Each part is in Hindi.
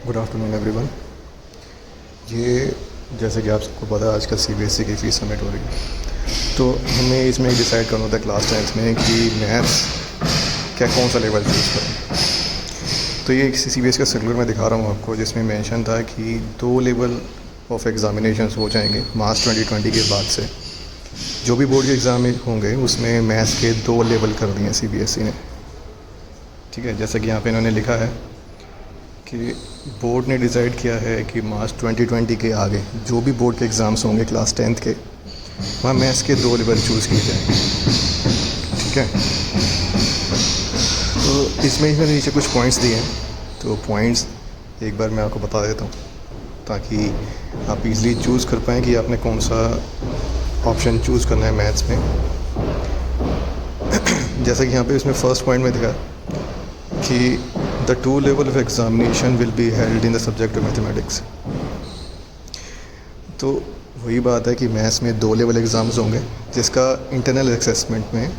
Good afternoon everyone. ये जैसे कि आप सबको पता है आजकल सीबीएसई की फ़ीस सबमिट हो रही है, तो हमें इसमें डिसाइड करना होता है क्लास 10th में कि मैथ्स क्या कौन सा लेवल चूज़ करें। तो ये सीबीएसई का सर्कुलर मैं दिखा रहा हूँ आपको, जिसमें मेंशन था कि 2 लेवल ऑफ एग्ज़ामिनेशंस हो जाएंगे मार्च 2020 के बाद से। जो भी बोर्ड के एग्ज़ाम होंगे उसमें मैथ्स के 2 लेवल कर दिए सीबीएसई ने। ठीक है, जैसे कि यहाँ पे इन्होंने लिखा है कि बोर्ड ने डिसाइड किया है कि मार्च 2020 के आगे जो भी बोर्ड के एग्ज़ाम्स होंगे क्लास 10th के, वहाँ मैथ्स के 2 लेवल चूज़ किए जाएंगे। ठीक है, तो इसमें इन्होंने नीचे कुछ पॉइंट्स दिए हैं, तो पॉइंट्स एक बार मैं आपको बता देता हूँ ताकि आप इजीली चूज़ कर पाएँ कि आपने कौन सा ऑप्शन चूज़ करना है मैथ्स में। जैसे कि यहाँ पे इसमें फर्स्ट पॉइंट में दिखा कि The 2 level of examination will be held in the subject of mathematics। तो वही बात है कि मैथ्स में 2 लेवल एग्ज़ाम्स होंगे जिसका इंटरनल असेसमेंट में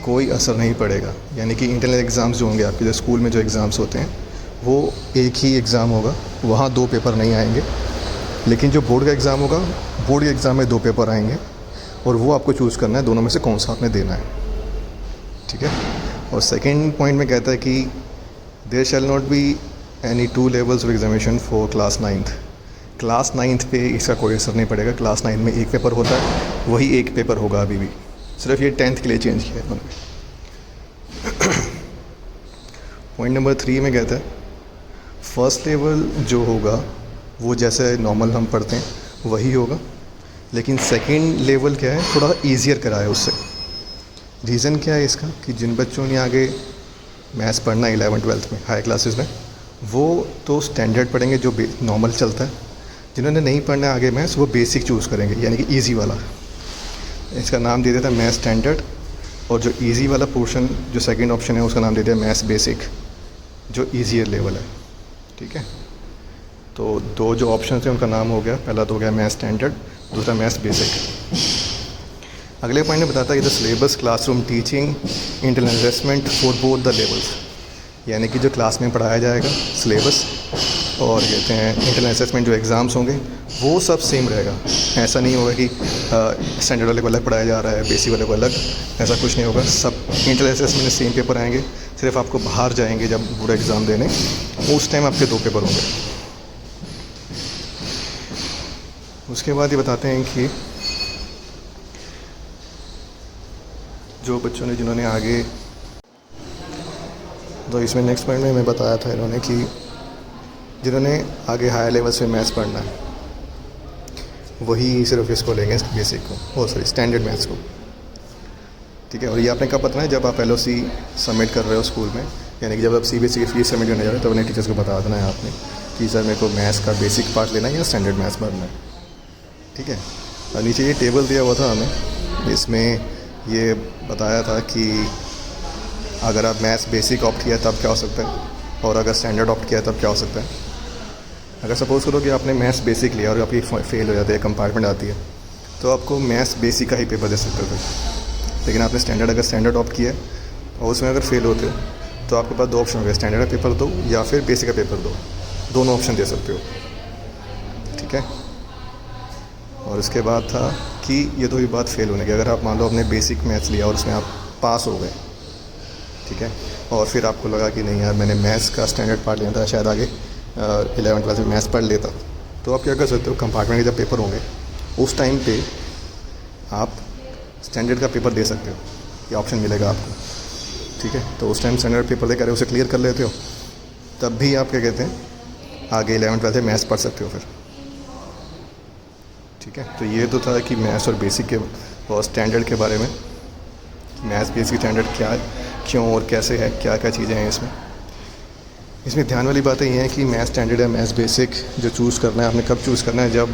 कोई असर नहीं पड़ेगा। यानी कि इंटरनल एग्ज़ाम्स जो होंगे आपके जो स्कूल में जो एग्ज़ाम्स होते हैं वो एक ही एग्ज़ाम होगा, वहाँ 2 पेपर नहीं आएंगे। लेकिन जो बोर्ड का एग्ज़ाम होगा, बोर्ड के एग्ज़ाम में 2 पेपर आएंगे और वो आपको चूज़ करना है दोनों में से कौन सा आपने देना है। ठीक है, और सेकेंड पॉइंट में कहता है कि there shall not be any 2 levels of examination for class 9th। Class 9th पे इसका कोई असर नहीं पड़ेगा। क्लास 9 में एक पेपर होता है, वही एक पेपर होगा अभी भी, सिर्फ ये 10th के लिए चेंज किया है उन्होंने। पॉइंट नंबर 3 में कहता है फर्स्ट लेवल जो होगा वो जैसे नॉर्मल हम पढ़ते हैं वही होगा, लेकिन सेकेंड लेवल क्या है, थोड़ा ईजियर कराया उससे। रीज़न क्या है इसका कि जिन बच्चों ने आगे मैथ्स पढ़ना 11th-12th में हाई क्लासेस में, वो तो स्टैंडर्ड पढ़ेंगे जो नॉर्मल चलता है। जिन्होंने नहीं पढ़ना है आगे मैथ्स, वो बेसिक चूज़ करेंगे यानी कि इजी वाला। इसका नाम दे देता है मैथ्स स्टैंडर्ड, और जो इजी वाला पोर्शन जो सेकंड ऑप्शन है उसका नाम दे दिया मैथ्स बेसिक, जो ईजियर लेवल है। ठीक है, तो 2 जो ऑप्शन हैं उनका नाम हो गया, पहला तो हो गया मैथ्स स्टैंडर्ड, दूसरा मैथ्स बेसिक। अगले पॉइंट में बताता है कि the syllabus classroom teaching internal assessment for both the levels. यानी कि जो क्लास में पढ़ाया जाएगा सिलेबस और कहते हैं इंटरनल असेसमेंट जो एग्ज़ाम्स होंगे वो सब सेम रहेगा। ऐसा नहीं होगा कि स्टैंडर्ड वाले को अलग पढ़ाया जा रहा है, बेसिक वाले को अलग, ऐसा कुछ नहीं होगा। सब इंटरनल असेसमेंट में सेम पेपर आएंगे, सिर्फ आपको बाहर जाएंगे जब पूरा एग्ज़ाम देने, उस टाइम आपके 2 पेपर होंगे। उसके बाद ये बताते हैं कि जो बच्चों ने जिन्होंने आगे, तो इसमें नेक्स्ट पॉइंट में मैं बताया था इन्होंने कि जिन्होंने आगे हायर लेवल से मैथ्स पढ़ना है वही सिर्फ इसको लेंगे, बेसिक को, सॉरी स्टैंडर्ड मैथ्स को। ठीक है, और ये आपने कब बताना है, जब आप LOC सबमिट कर रहे हो स्कूल में, यानी कि जब आप CBSE की फीस सबमिट करने जा रहे हो तो अपने टीचर्स को बता देना है आपने कि सर मेरे को मैथ्स का बेसिक पार्ट लेना है या स्टैंडर्ड मैथ्स पढ़ना है। ठीक है, और नीचे ये टेबल दिया हुआ था हमें, इसमें ये बताया था कि अगर आप मैथ्स बेसिक ऑप्ट किया तब क्या हो सकता है और अगर स्टैंडर्ड ऑप्ट किया तब क्या हो सकता है। अगर सपोज़ करो कि आपने मैथ्स बेसिक लिया और आपकी फेल हो जाती है, कंपार्टमेंट आती है, तो आपको मैथ्स बेसिक का ही पेपर दे सकते थे। लेकिन आपने अगर स्टैंडर्ड ऑप्ट किया और उसमें अगर फेल होते हो तो आपके पास 2 ऑप्शन हो गए, स्टैंडर्ड का पेपर दो या फिर बेसिक का पेपर दो, दोनों ऑप्शन दे सकते हो। ठीक है, और उसके बाद था कि ये तो भी बात फेल होने की, अगर आप मान लो आपने बेसिक मैथ्स लिया और उसमें आप पास हो गए, ठीक है, और फिर आपको लगा कि नहीं यार मैंने मैथ्स का स्टैंडर्ड पार्ट लिया था, शायद आगे 11th क्लास में मैथ्स पढ़ लेता, तो आप क्या कर सकते हो, कंपार्टमेंट के जब पेपर होंगे उस टाइम पे आप स्टैंडर्ड का पेपर दे सकते हो, ये ऑप्शन मिलेगा आपको। ठीक है, तो उस टाइम स्टैंडर्ड पेपर दे कर उसे क्लियर कर लेते हो, तब भी आप क्या कहते हैं आगे 11th-12th में मैथ्स पढ़ सकते हो फिर। ठीक है, तो ये तो था कि मैथ्स और बेसिक के और स्टैंडर्ड के बारे में, मैथ्स बेसिक स्टैंडर्ड क्या है, क्यों और कैसे है, क्या क्या चीज़ें हैं इसमें ध्यान वाली बातें ये हैं कि मैथ्स स्टैंडर्ड या मैथ्स बेसिक जो चूज़ करना है आपने कब चूज़ करना है, जब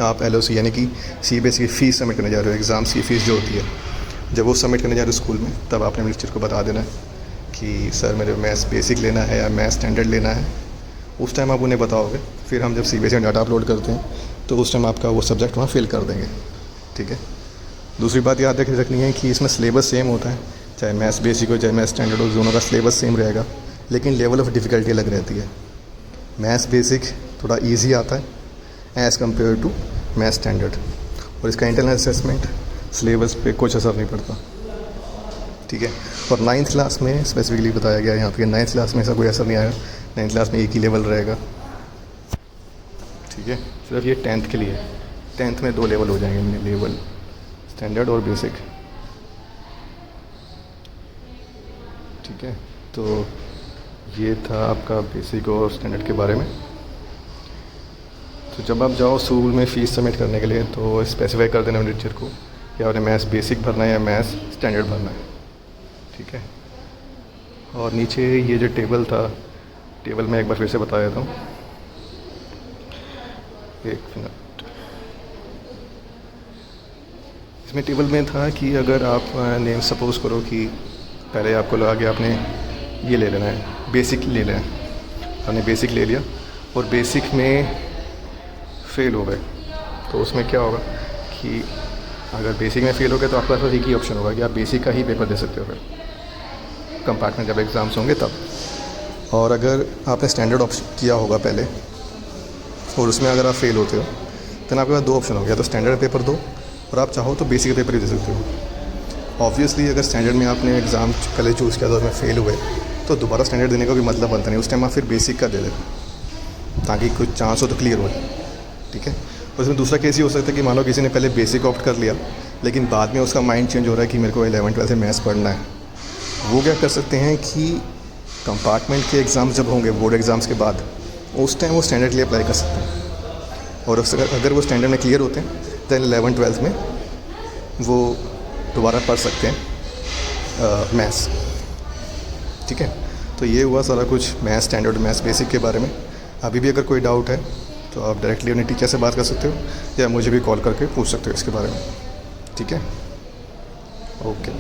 आप LOC यानी कि CBSE की फ़ीस सबमिट करने जा रहे हो, एग्ज़ाम्स की फ़ीस जो होती है जब वो सबमिट करने जा रहे हो स्कूल में, तब आपने अपने टीचर को बता देना है कि सर मेरे मैथ्स बेसिक लेना है या मैथ्स स्टैंडर्ड लेना है। उस टाइम आप उन्हें बताओगे, फिर हम जब CBSE में डाटा अपलोड करते हैं तो उस टाइम आपका वो सब्जेक्ट वहाँ फिल कर देंगे। ठीक है, दूसरी बात याद रखनी है कि इसमें सिलेबस सेम होता है, चाहे मैथ्स बेसिक हो चाहे मैथ्स स्टैंडर्ड हो, दोनों का सिलेबस सेम रहेगा, लेकिन लेवल ऑफ़ डिफ़िकल्टी अलग रहती है। मैथ्स बेसिक थोड़ा इजी आता है as compare to maths standard, और इसका इंटरनल असेसमेंट सिलेबस पे कुछ असर नहीं पड़ता, ठीक है। और 9th क्लास में स्पेसिफिकली बताया गया है यहाँ पे 9th क्लास में ऐसा कोई असर नहीं आएगा, 9th क्लास में एक ही लेवल रहेगा, ठीक है। सिर्फ ये 10th के लिए, 10th में 2 लेवल हो जाएंगे, लेवल स्टैंडर्ड और बेसिक, ठीक है। तो ये था आपका बेसिक और स्टैंडर्ड के बारे में। तो जब आप जाओ स्कूल में फ़ीस सबमिट करने के लिए तो स्पेसिफाई कर देना टीचर को कि आपने मैथ्स बेसिक भरना है या मैथ्स स्टैंडर्ड भरना है, ठीक है। और नीचे ये जो टेबल था, टेबल मैं एक बार फिर से बता देता हूँ, एक मिनट। इसमें टेबल में था कि अगर आप नेम सपोज़ करो कि पहले आपको लगा कि आपने ये ले लेना है, बेसिक ले लेना है, आपने बेसिक ले लिया और बेसिक में फ़ेल हो गए, तो उसमें क्या होगा कि अगर बेसिक में फ़ेल हो गए तो आपके पास एक ही ऑप्शन होगा कि आप बेसिक का ही पेपर दे सकते हो फिर कंपार्टमेंट जब एग्ज़ाम्स होंगे तब। और अगर आपने स्टैंडर्ड ऑप्शन किया होगा पहले और उसमें अगर आप फेल होते हो तो आपके पास 2 ऑप्शन हो गया, तो स्टैंडर्ड पेपर दो और आप चाहो तो बेसिक का पेपर ही दे सकते हो। ऑब्वियसली अगर स्टैंडर्ड में आपने एग्ज़ाम पहले चूज़ किया था उसमें फ़ेल हुए तो दोबारा स्टैंडर्ड देने का कोई मतलब बनता नहीं, उस टाइम आप फिर बेसिक का दे दें ताकि कुछ चांस हो तो क्लियर हो, ठीक है। और इसमें दूसरा केस ये हो सकता है कि मान लो किसी ने पहले बेसिक ऑप्ट कर लिया लेकिन बाद में उसका माइंड चेंज हो रहा है कि मेरे को 11th-12th में मैथ्स पढ़ना है, वो क्या कर सकते हैं कि कंपार्टमेंट के एग्ज़ाम जब होंगे बोर्ड एग्ज़ाम्स के बाद उस टाइम वो स्टैंडर्ड के लिए अप्लाई कर सकते हैं, और अगर वो स्टैंडर्ड में क्लियर होते हैं दैन 11th-12th में वो दोबारा पढ़ सकते हैं मैथ्स, ठीक है। तो ये हुआ सारा कुछ मैथ्स स्टैंडर्ड मैथ्स बेसिक के बारे में। अभी भी अगर कोई डाउट है तो आप डायरेक्टली अपने टीचर से बात कर सकते हो या मुझे भी कॉल करके पूछ सकते हो इसके बारे में, ठीक है। ओके।